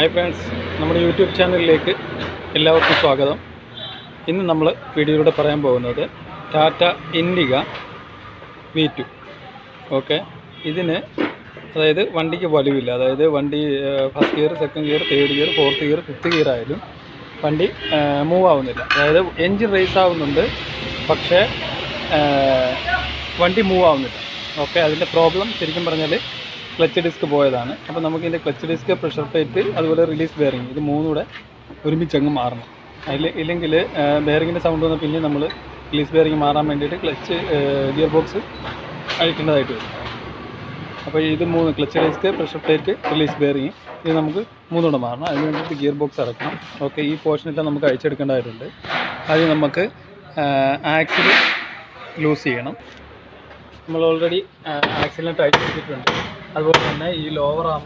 Hi friends, നമ്മുടെ YouTube ചാനലിലേക്ക് എല്ലാവർക്കും സ്വാഗതം. ഇന്ന് നമ്മൾ വീഡിയോയിലൂടെ പറയാൻ പോകുന്നത് ടാറ്റ ഇൻഡിക V2. ഓക്കെ, ഇതിന് അതായത് വണ്ടിക്ക് വലിവില്ല. അതായത് വണ്ടി first gear, second gear, third gear, fourth gear, fifth gear ആയാലും വണ്ടി മൂവ് ആവുന്നില്ല. അതായത് എൻജിൻ റേസ് ആവുന്നുണ്ട്, പക്ഷേ വണ്ടി മൂവ് ആവുന്നില്ല. ഓക്കെ, അതിൻ്റെ പ്രോബ്ലം ശരിക്കും പറഞ്ഞാൽ ക്ലച്ച് ഡിസ്ക് പോയതാണ്. അപ്പോൾ നമുക്ക് ഇതിൻ്റെ ക്ലച്ച് ഡിസ്ക്, പ്രഷർ പ്ലേറ്റ്, അതുപോലെ റിലീസ് ബെയറിംഗ്, ഇത് മൂന്നും കൂടെ ഒരുമിച്ചങ്ങ് മാറണം. ഇല്ലെങ്കിൽ ബെയറിങ്ങിൻ്റെ സൗണ്ട് വന്നാൽ പിന്നെ നമ്മൾ റിലീസ് ബെയറിംഗ് മാറാൻ വേണ്ടിയിട്ട് ക്ലച്ച് ഗിയർ ബോക്സ് അഴിക്കേണ്ടതായിട്ട് വരും. അപ്പോൾ ഇത് മൂന്ന്, clutch disk, pressure plate, release bearing, ഇത് നമുക്ക് മൂന്നുകൂടെ മാറണം. അതിന് വേണ്ടിയിട്ട് ഗിയർ ബോക്സ് ഇറക്കണം. ഓക്കെ, ഈ പോർഷനെല്ലാം നമുക്ക് അഴിച്ചെടുക്കേണ്ടതായിട്ടുണ്ട്. ആദ്യം നമുക്ക് ആക്സിൽ ലൂസ് ചെയ്യണം. നമ്മൾ ഓൾറെഡി ആക്സിലിനെ ടൈറ്റ് ചെയ്തിട്ടുണ്ട്. അതുപോലെ തന്നെ ഈ ലോവർ ആം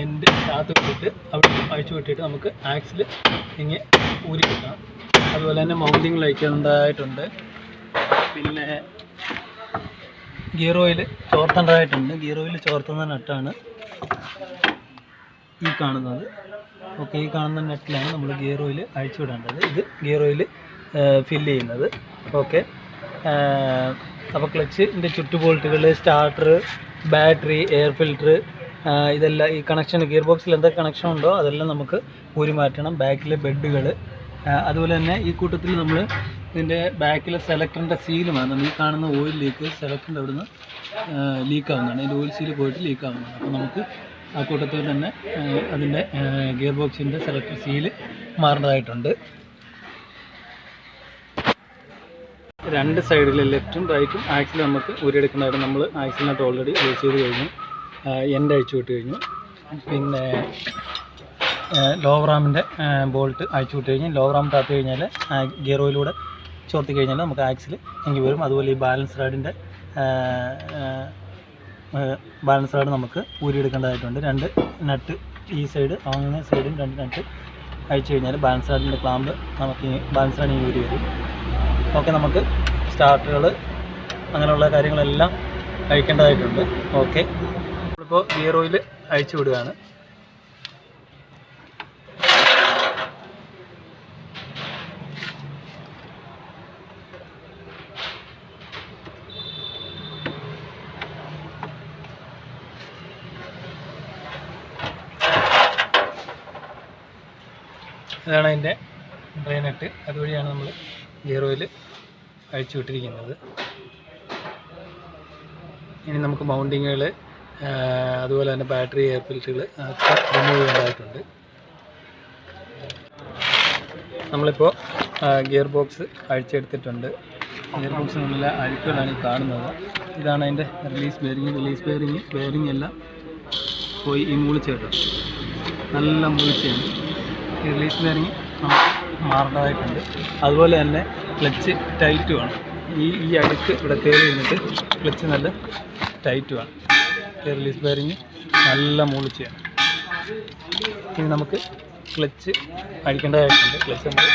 എൻഡ് താത്ത് വിട്ടിട്ട് അവിടെ അഴിച്ചു വിട്ടിട്ട് നമുക്ക് ആക്സിൽ ഇങ്ങനെ ഊരി കിട്ടണം. അതുപോലെ തന്നെ മൗണ്ടിങ് ലൈക്കേണ്ടതായിട്ടുണ്ട്. പിന്നെ ഗിയർ ഓയിൽ ചോർത്തേണ്ടതായിട്ടുണ്ട്. ഗിയർ ഓയിൽ ചോർത്തുന്ന നട്ടാണ് ഈ കാണുന്നത്. ഓക്കെ, ഈ കാണുന്ന നെറ്റിലാണ് നമ്മൾ ഗിയർ ഓയിൽ അഴിച്ചു വിടേണ്ടത്. ഇത് ഗിയർ ഓയിൽ ഫില്ല് ചെയ്യുന്നത്. ഓക്കെ, അപ്പോൾ ക്ലച്ചിൻ്റെ ചുറ്റുബോൾട്ടുകൾ, സ്റ്റാർട്ടർ, ബാറ്ററി, എയർ ഫിൽറ്റർ, ഇതെല്ലാം ഈ കണക്ഷൻ, ഗിയർ ബോക്സിൽ എന്തൊക്കെ കണക്ഷൻ ഉണ്ടോ അതെല്ലാം നമുക്ക് ഊരി മാറ്റണം. ബാക്കിലെ ബെഡുകൾ, അതുപോലെ തന്നെ ഈ കൂട്ടത്തിൽ നമ്മൾ ഇതിൻ്റെ ബാക്കിലെ സെലക്ടറിൻ്റെ സീല് മാറണം. ഈ കാണുന്ന ഓയിൽ ലീക്ക് സെലക്ടറിൻ്റെ അവിടുന്ന് ലീക്കാവുന്നതാണ്. അതിൻ്റെ ഓയിൽ സീല് പോയിട്ട് ലീക്കാവുന്നതാണ്. അപ്പോൾ നമുക്ക് ആ കൂട്ടത്തിൽ തന്നെ അതിൻ്റെ ഗിയർ ബോക്സിൻ്റെ സെലക്ടർ സീല് മാറേണ്ടതായിട്ടുണ്ട്. രണ്ട് സൈഡിൽ ലെഫ്റ്റും റൈറ്റും ആക്സിൽ നമുക്ക് ഊരിയെടുക്കേണ്ടതായിട്ട്. നമ്മൾ ആക്സിലിനായിട്ട് ഓൾറെഡി യൂസ് ചെയ്ത് കഴിഞ്ഞു, എൻഡ് അഴിച്ചു വിട്ട് കഴിഞ്ഞു. പിന്നെ ലോവർ ആമിൻ്റെ ബോൾട്ട് അഴിച്ചു വിട്ട് കഴിഞ്ഞ് ലോവർ ആം താത്ത് കഴിഞ്ഞാൽ ഗിയർ ഓയിലൂടെ ചോർത്തി കഴിഞ്ഞാൽ നമുക്ക് ആക്സിൽ എങ്കിൽ വരും. അതുപോലെ ഈ ബാലൻസ് റാഡ് നമുക്ക് ഊരിയെടുക്കേണ്ടതായിട്ടുണ്ട്. രണ്ട് നട്ട് ഈ സൈഡ്, അങ്ങനെ സൈഡും രണ്ട് നട്ട് അഴിച്ചു കഴിഞ്ഞാൽ ബാലൻസ് റാഡിൻ്റെ ക്ലാമ്പ് നമുക്ക് ബാലൻസ് റാഡ് ഊരി വരും. ഓക്കെ, നമുക്ക് സ്റ്റാർട്ടുകൾ അങ്ങനെയുള്ള കാര്യങ്ങളെല്ലാം അഴിക്കേണ്ടതായിട്ടുണ്ട്. ഓക്കെ, നമ്മളിപ്പോൾ ഗിയർ ഓയിൽ അഴിച്ചു വിടുകയാണ്. അതാണ് അതിൻ്റെ ഡ്രെയിനട്ട്. അതുവഴിയാണ് നമ്മൾ ഗിയർ ഓയിൽ അഴിച്ചു വിട്ടിരിക്കുന്നത്. ഇനി നമുക്ക് മൗണ്ടിങ്ങുകൾ, അതുപോലെ തന്നെ ബാറ്ററി, എയർ ഫിൽറ്ററുകൾ ഒക്കെ റിമൂവ് ചെയ്യേണ്ടതായിട്ടുണ്ട്. നമ്മളിപ്പോൾ ഗിയർ ബോക്സ് അഴിച്ചെടുത്തിട്ടുണ്ട്. ഗിയർ ബോക്സിനുള്ള അഴുക്കുകളാണ് ഈ കാണുന്നത്. ഇതാണ് അതിൻ്റെ റിലീസ് ബെയറിങ്. ബെയറിങ് എല്ലാം പോയി ഈ മൂളിച്ചേട്ടു, നല്ല മൂളിച്ചയാണ്. ഈ റിലീസ് ബെയറിങ് നമുക്ക് മാറേണ്ടതായിട്ടുണ്ട്. അതുപോലെ തന്നെ ക്ലച്ച് ടൈറ്റ് വേണം. ഈ അടുക്ക് ഇവിടെ കയറി കഴിഞ്ഞിട്ട് ക്ലച്ച് നല്ല ടൈറ്റ് വേണം. റിലീസ് ബെയറിങ് നല്ല മൂളിച്ചാണ്. ഇനി നമുക്ക് ക്ലച്ച് അഴിക്കേണ്ടതായിട്ടുണ്ട്. ക്ലച്ച് നമ്മൾ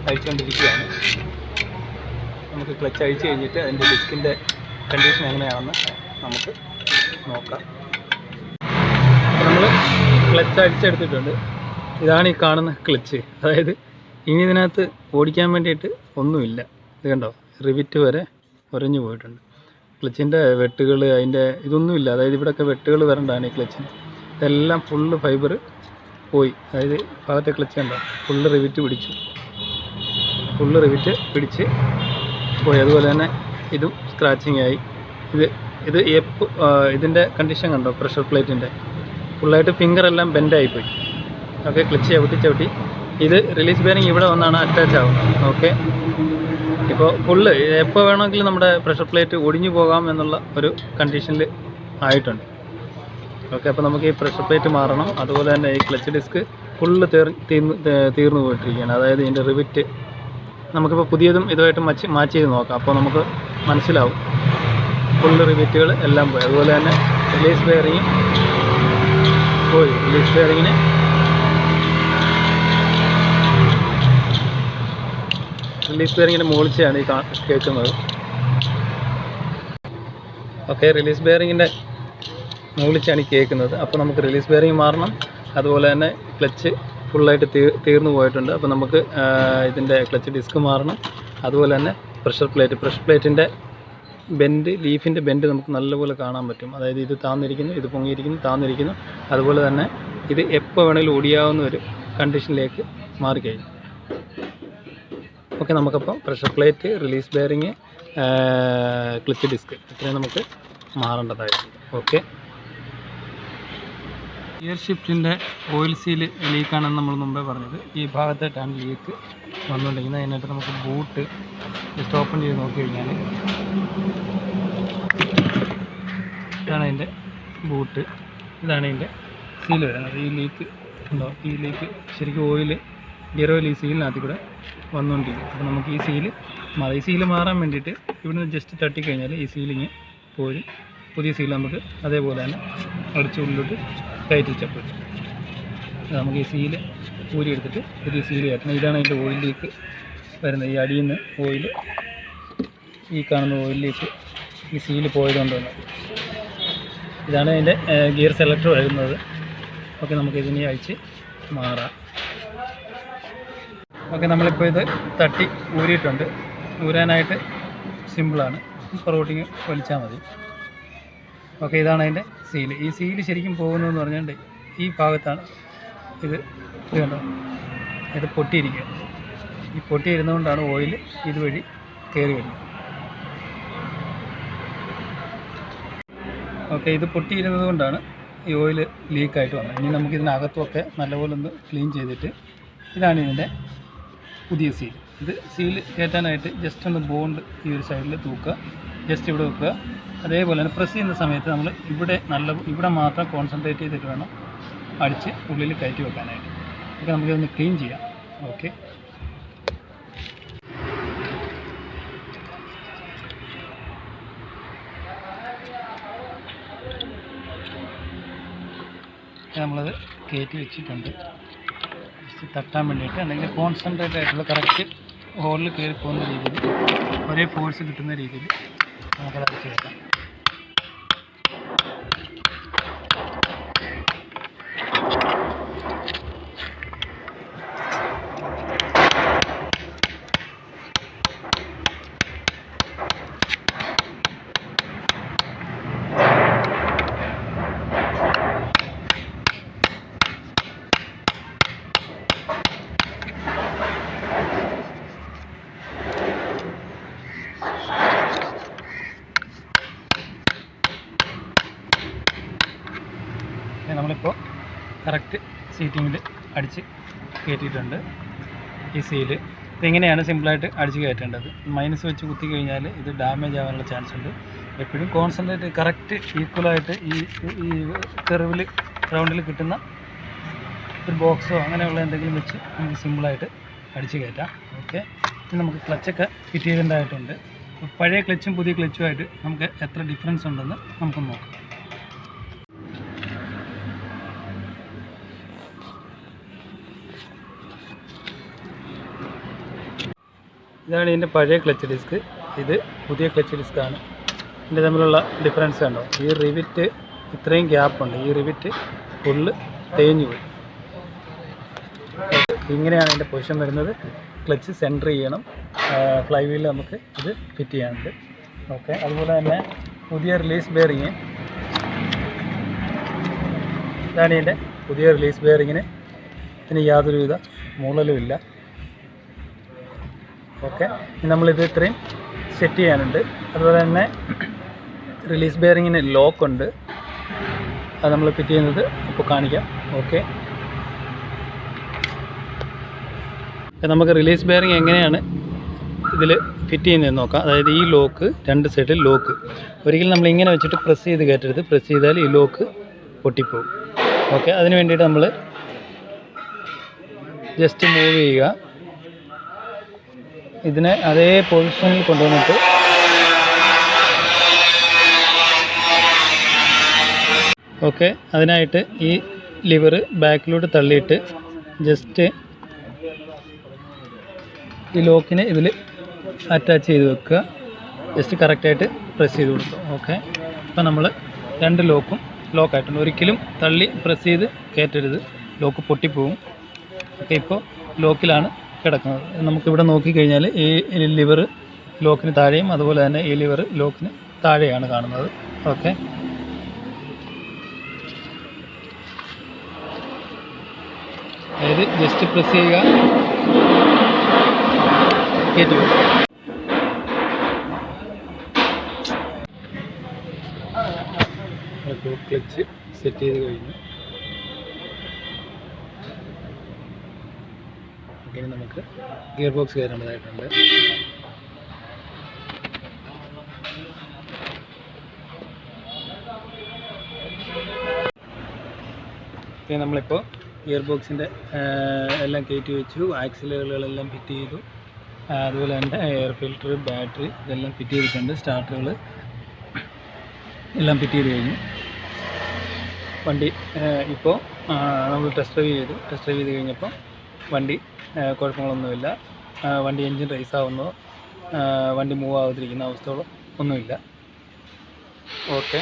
അഴിച്ചുകൊണ്ടിരിക്കുകയാണ്. നമുക്ക് ക്ലച്ച് അഴിച്ച് കഴിഞ്ഞിട്ട് അതിൻ്റെ ഡിസ്കിൻ്റെ കണ്ടീഷൻ എങ്ങനെയാണെന്ന് നമുക്ക് നോക്കാം. അപ്പോൾ നമ്മൾ ക്ലച്ച് അഴിച്ചെടുത്തിട്ടുണ്ട്. ഇതാണ് ഈ കാണുന്ന ക്ലച്ച്. അതായത് ഇനി ഇതിനകത്ത് ഓടിക്കാൻ വേണ്ടിയിട്ട് ഒന്നുമില്ല. ഇത് കണ്ടോ, റിവിറ്റ് വരെ ഉരഞ്ഞു പോയിട്ടുണ്ട്. ക്ലച്ചിൻ്റെ വെട്ടുകൾ, അതിൻ്റെ ഇതൊന്നുമില്ല. അതായത് ഇവിടെയൊക്കെ വെട്ടുകൾ വരേണ്ടതാണ് ഈ ക്ലച്ചിന്. ഇതെല്ലാം ഫുള്ള് ഫൈബർ പോയി. അതായത് ഭാഗത്തെ ക്ലച്ച് കണ്ടോ, ഫുള്ള് റിവിറ്റ് പിടിച്ച് പോയി. അതുപോലെ തന്നെ ഇതും സ്ക്രാച്ചിങ് ആയി. ഇത് ഇതിൻ്റെ കണ്ടീഷൻ കണ്ടോ, പ്രഷർ പ്ലേറ്റിൻ്റെ ഫുള്ളായിട്ട് ഫിംഗറെല്ലാം ബെൻഡായിപ്പോയി. ഓക്കെ, ക്ലച്ച് ചവിട്ടി ഇത് റിലീസ് ബെയറിംഗ് ഇവിടെ വന്നാണ് അറ്റാച്ച് ആവുന്നത്. ഓക്കെ, ഇപ്പോൾ ഫുള്ള് എപ്പോൾ വേണമെങ്കിലും നമ്മുടെ പ്രഷർ പ്ലേറ്റ് ഒടിഞ്ഞു പോകാം എന്നുള്ള ഒരു കണ്ടീഷനിൽ ആയിട്ടുണ്ട്. ഓക്കെ, അപ്പോൾ നമുക്ക് ഈ പ്രഷർ പ്ലേറ്റ് മാറണം. അതുപോലെ തന്നെ ഈ ക്ലച്ച് ഡിസ്ക് ഫുള്ള് തീർന്നു പോയിട്ടിരിക്കുകയാണ്. അതായത് ഇതിൻ്റെ റിവിറ്റ് നമുക്കിപ്പോൾ പുതിയതും ഇതുമായിട്ട് മാച്ച് ചെയ്ത് നോക്കാം. അപ്പോൾ നമുക്ക് മനസ്സിലാവും ഫുള്ള് റിവിറ്റുകൾ എല്ലാം പോയി. അതുപോലെ തന്നെ റിലീസ് ബെയറിങ് പോയി. റിലീസ് ബെയറിങ്ങിന് റിലീസ് ബെയറിങ്ങിൻ്റെ മൂളിച്ചയാണ് ഈ കേൾക്കുന്നത്. ഓക്കെ, റിലീസ് ബെയറിങ്ങിൻ്റെ മൂളിച്ചാണ് ഈ കേൾക്കുന്നത്. അപ്പോൾ നമുക്ക് റിലീസ് ബെയറിങ് മാറണം. അതുപോലെ തന്നെ ക്ലച്ച് ഫുള്ളായിട്ട് തീർന്നു പോയിട്ടുണ്ട്. അപ്പോൾ നമുക്ക് ഇതിൻ്റെ ക്ലച്ച് ഡിസ്ക് മാറണം. അതുപോലെ തന്നെ പ്രഷർ പ്ലേറ്റിൻ്റെ ബെൻഡ്, ലീഫിൻ്റെ ബെൻഡ് നമുക്ക് നല്ലപോലെ കാണാൻ പറ്റും. അതായത് ഇത് താന്നിരിക്കുന്നു, ഇത് പൊങ്ങിയിരിക്കുന്നു, താന്നിരിക്കുന്നു. അതുപോലെ തന്നെ ഇത് എപ്പോൾ വേണമെങ്കിലും ഓടിയാവുന്ന ഒരു കണ്ടീഷനിലേക്ക് മാറിക്കഴിഞ്ഞു. ഓക്കെ, നമുക്കപ്പോൾ pressure plate, release bearing, clutch disk ഇത്രയും നമുക്ക് മാറേണ്ടതായിട്ടുണ്ട്. ഓക്കെ, ഗിയർ ഷിഫ്റ്റിൻ്റെ ഓയിൽ സീല് ലീക്കാണെന്ന് നമ്മൾ മുമ്പേ പറഞ്ഞത്. ഈ ഭാഗത്തായിട്ടാണ് ലീക്ക് വന്നുകൊണ്ടിരിക്കുന്നത്. അതിനായിട്ട് നമുക്ക് ബൂട്ട് ജസ്റ്റ് ഓപ്പൺ ചെയ്ത് നോക്കി കഴിഞ്ഞാൽ ഇതാണ് അതിൻ്റെ ബൂട്ട്, ഇതാണ് ഇതിൻ്റെ സീല് വരുന്നത്. ഈ ലീക്ക് ഉണ്ടോ, ഈ ലീക്ക് ശരിക്കും ഓയിൽ, ഗിയർ ഓയിൽ ഈ സീലിനകത്ത് കൂടെ വന്നുകൊണ്ടിരിക്കും. അപ്പോൾ നമുക്ക് ഈ സീല് മാറാൻ വേണ്ടിയിട്ട് ഇവിടുന്ന് ജസ്റ്റ് തട്ടിക്കഴിഞ്ഞാൽ ഈ സീലിങ് പോരും. പുതിയ സീൽ നമുക്ക് അതേപോലെ തന്നെ അടിച്ച് ഉള്ളിലോട്ട് കയറ്റി വെച്ചപ്പോൾ നമുക്ക് ഈ സീല് ഊരിയെടുത്തിട്ട് പുതിയ സീല് കയറ്റണം. ഇതാണ് അതിൻ്റെ ഓയിൽ ലീക്ക് വരുന്നത്. ഈ അടിയിൽ നിന്ന് ഓയിൽ, ഈ കാണുന്ന ഓയിലിലേക്ക് ഈ സീല് പോയതുകൊണ്ട് തന്നെ ഇതാണ് അതിൻ്റെ ഗിയർ സെലക്ടർ വരുന്നത്. ഓക്കെ, നമുക്ക് ഇതിനെ അഴിച്ച് മാറാം. ഓക്കെ, നമ്മളിപ്പോൾ ഇത് തട്ടി ഊരിയിട്ടുണ്ട്. ഊരാനായിട്ട് സിമ്പിളാണ്, പുറകോട്ടേക്ക് വലിച്ചാൽ മതി. ഓക്കെ, ഇതാണ് അതിൻ്റെ സീല്. ഈ സീല് ശരിക്കും പോകുന്നതെന്ന് പറഞ്ഞാൽ ഈ ഭാഗത്താണ് ഇത് കണ്ടോ, ഇത് പൊട്ടിയിരിക്കുക. ഈ പൊട്ടിയിരുന്നുകൊണ്ടാണ് ഓയിൽ ഇതുവഴി കയറി വരുന്നത്. ഓക്കെ, ഇത് പൊട്ടിയിരുന്നത് കൊണ്ടാണ് ഈ ഓയിൽ ലീക്കായിട്ട് വന്നത്. ഇനി നമുക്കിതിനകത്തുമൊക്കെ നല്ലപോലെ ഒന്ന് ക്ലീൻ ചെയ്തിട്ട്, ഇതാണ് ഇതിൻ്റെ പുതിയ സീൽ. ഇത് സീൽ കയറ്റാനായിട്ട് ജസ്റ്റ് ഒന്ന് ബോണ്ട് ഈ ഒരു സൈഡിൽ തൂക്കുക, ജസ്റ്റ് ഇവിടെ വെക്കുക. അതേപോലെ തന്നെ പ്രസ് ചെയ്യുന്ന സമയത്ത് നമ്മൾ ഇവിടെ മാത്രം കോൺസെൻട്രേറ്റ് ചെയ്തിട്ട് വേണം അടിച്ച് ഉള്ളിൽ കയറ്റി വെക്കാനായിട്ട്. ഓക്കെ, നമുക്കിതൊന്ന് ക്ലീൻ ചെയ്യാം. ഓക്കെ, നമ്മളത് കയറ്റി വെച്ചിട്ടുണ്ട്. ജസ്റ്റ് തട്ടാൻ വേണ്ടിയിട്ട്, അല്ലെങ്കിൽ കോൺസെൻട്രേറ്റ് ആയിട്ടുള്ള കറക്റ്റ് ഹോളിൽ കയറി പോകുന്ന രീതിയിൽ, ഒരേ ഫോഴ്സ് കിട്ടുന്ന രീതിയിൽ നമുക്കത് അടിച്ച് വെക്കാം. നമ്മളിപ്പോൾ കറക്റ്റ് സീറ്റിങ്ങിൽ അടിച്ച് കയറ്റിയിട്ടുണ്ട് ഈ സീല്. ഇതെങ്ങനെയാണ് സിമ്പിളായിട്ട് അടിച്ച് കയറ്റേണ്ടത്. മൈനസ് വെച്ച് കുത്തി കഴിഞ്ഞാൽ ഇത് ഡാമേജ് ആവാനുള്ള ചാൻസ് ഉണ്ട്. എപ്പോഴും കോൺസെൻട്രേറ്റ് കറക്റ്റ് ഈക്വലായിട്ട് ഈ കർവിൽ റൗണ്ടിൽ കിട്ടുന്ന ഒരു ബോക്സോ അങ്ങനെയുള്ള എന്തെങ്കിലും വെച്ച് നമുക്ക് സിമ്പിളായിട്ട് അടിച്ച് കയറ്റാം. ഓക്കെ, ഇനി നമുക്ക് ക്ലച്ചൊക്കെ ഫിറ്റ് ചെയ്യേണ്ടതായിട്ടുണ്ട്. പഴയ ക്ലച്ചും പുതിയ ക്ലച്ചുമായിട്ട് നമുക്ക് എത്ര ഡിഫറൻസ് ഉണ്ടെന്ന് നമുക്കൊന്ന് നോക്കാം. ഇതാണ് ഇതിൻ്റെ പഴയ ക്ലച്ച് ഡിസ്ക്, ഇത് പുതിയ ക്ലച്ച് ഡിസ്ക്കാണ്. ഇതിൻ്റെ തമ്മിലുള്ള ഡിഫറൻസ് കണ്ടോ, ഈ റിവിറ്റ് ഇത്രയും ഗ്യാപ്പുണ്ട്, ഈ റിവിറ്റ് ഫുള്ള് തേഞ്ഞു പോയി. ഇങ്ങനെയാണ് ഇതിൻ്റെ പൊസിഷൻ വരുന്നത്. ക്ലച്ച് സെൻറ്റർ ചെയ്യണം, ഫ്ലൈ വീലിൽ നമുക്ക് ഇത് ഫിറ്റ് ചെയ്യാനുണ്ട്. ഓക്കെ, അതുപോലെ തന്നെ പുതിയ റിലീസ് ബെയറിങ്, ഇതാണ് ഇതിൻ്റെ പുതിയ റിലീസ് ബെയറിങ്ങിന്. ഇതിന് യാതൊരുവിധ മൂളലുമില്ല. ഓക്കെ, നമ്മളിത് ഇത്രയും സെറ്റ് ചെയ്യാനുണ്ട്. അതുപോലെ തന്നെ റിലീസ് ബെയറിങ്ങിന് ലോക്കുണ്ട്, അത് നമ്മൾ ഫിറ്റ് ചെയ്യുന്നത് ഇപ്പോൾ കാണിക്കാം. ഓക്കെ, നമുക്ക് റിലീസ് ബെയറിങ് എങ്ങനെയാണ് ഇതിൽ ഫിറ്റ് ചെയ്യുന്നതെന്ന് നോക്കാം. അതായത് ഈ ലോക്ക്, രണ്ട് സൈഡിൽ ലോക്ക്, ഒരിക്കലും നമ്മളിങ്ങനെ വെച്ചിട്ട് പ്രസ് ചെയ്ത് കയറ്റരുത്. പ്രസ് ചെയ്താൽ ഈ ലോക്ക് പൊട്ടിപ്പോകും. ഓക്കെ, അതിന് വേണ്ടിയിട്ട് നമ്മൾ ജസ്റ്റ് മൂവ് ചെയ്യുക. ഇതിനെ അതേ പൊസിഷനിൽ കൊണ്ടുവന്നിട്ട് ഓക്കെ, അതിനായിട്ട് ഈ ലിവർ ബാക്കിലോട്ട് തള്ളിയിട്ട് ജസ്റ്റ് ഈ ലോക്കിനെ ഇതിൽ അറ്റാച്ച് ചെയ്ത് വെക്കുക. ജസ്റ്റ് കറക്റ്റായിട്ട് പ്രസ് ചെയ്ത് കൊടുക്കുക. ഓക്കെ, അപ്പോൾ നമ്മൾ രണ്ട് ലോക്കും ലോക്കായിട്ടുണ്ട്. ഒരിക്കലും തള്ളി പ്രസ് ചെയ്ത് കയറ്റരുത്. ലോക്ക് പൊട്ടിപ്പോവും. ഓക്കെ, ഇപ്പോൾ ലോക്കിലാണ് കിടക്കുന്നത്. നമുക്കിവിടെ നോക്കിക്കഴിഞ്ഞാൽ ഈ ലിവർ ലോക്കിന് താഴെയും അതുപോലെ തന്നെ ഈ ലിവർ ലോക്കിന് താഴെയാണ് കാണുന്നത്. ഓക്കെ, അതായത് ജസ്റ്റ് പ്രസ് ചെയ്യുക, കയറ്റി വരും. ക്ലച്ച് സെറ്റ് ചെയ്ത് കഴിഞ്ഞു. ഇനി നമുക്ക് ഗിയർ ബോക്സ് കയറേണ്ടതായിട്ടുണ്ട്. ഓക്കെ, നമ്മളിപ്പോൾ ഗിയർ ബോക്സിൻ്റെ എല്ലാം കയറ്റി വെച്ചു. ആക്സിലറുകളെല്ലാം ഫിറ്റ് ചെയ്തു. അതുപോലെ തന്നെ എയർ ഫിൽറ്റർ, ബാറ്ററി ഇതെല്ലാം ഫിറ്റ് ചെയ്തിട്ടുണ്ട്. സ്റ്റാർട്ടറുകൾ എല്ലാം ഫിറ്റ് ചെയ്ത് കഴിഞ്ഞു. വണ്ടി ഇപ്പോൾ നമ്മൾ ടെസ്റ്റ് ഡ്രൈവ് ചെയ്ത് കഴിഞ്ഞപ്പോൾ വണ്ടി കുഴപ്പങ്ങളൊന്നുമില്ല. വണ്ടി എൻജിൻ റേസ് ആവുന്നോ വണ്ടി മൂവ് ആവാതിരിക്കുന്ന അവസ്ഥകളോ ഒന്നുമില്ല. ഓക്കെ,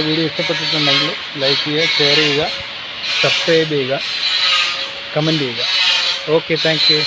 വീഡിയോ ഇഷ്ടപ്പെട്ടിട്ടുണ്ടെങ്കിൽ ലൈക്ക് ചെയ്യുക, ഷെയർ ചെയ്യുക, സബ്സ്ക്രൈബ് ചെയ്യുക, കമൻറ്റ് ചെയ്യുക. Okay, thank you.